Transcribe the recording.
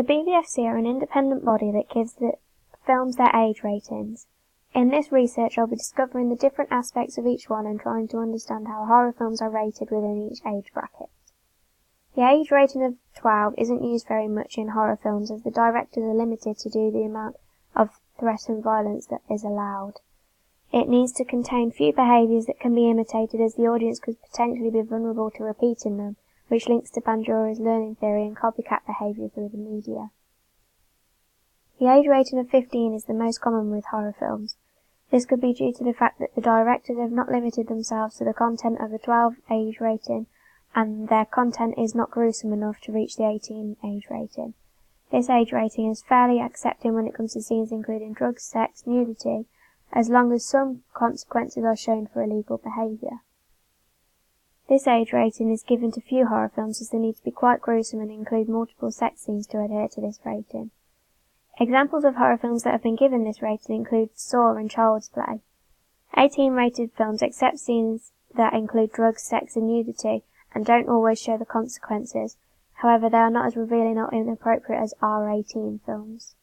The BBFC are an independent body that gives the films their age ratings. In this research I'll be discovering the different aspects of each one and trying to understand how horror films are rated within each age bracket. The age rating of 12 isn't used very much in horror films as the directors are limited to do the amount of threat and violence that is allowed. It needs to contain few behaviours that can be imitated as the audience could potentially be vulnerable to repeating them, which links to Bandura's learning theory and copycat behaviour through the media. The age rating of 15 is the most common with horror films. This could be due to the fact that the directors have not limited themselves to the content of a 12 age rating and their content is not gruesome enough to reach the 18 age rating. This age rating is fairly accepting when it comes to scenes including drugs, sex, nudity, as long as some consequences are shown for illegal behaviour. This age rating is given to few horror films as they need to be quite gruesome and include multiple sex scenes to adhere to this rating. Examples of horror films that have been given this rating include Saw and Child's Play. 18 rated films accept scenes that include drugs, sex and nudity and don't always show the consequences. However, they are not as revealing or inappropriate as R18 films.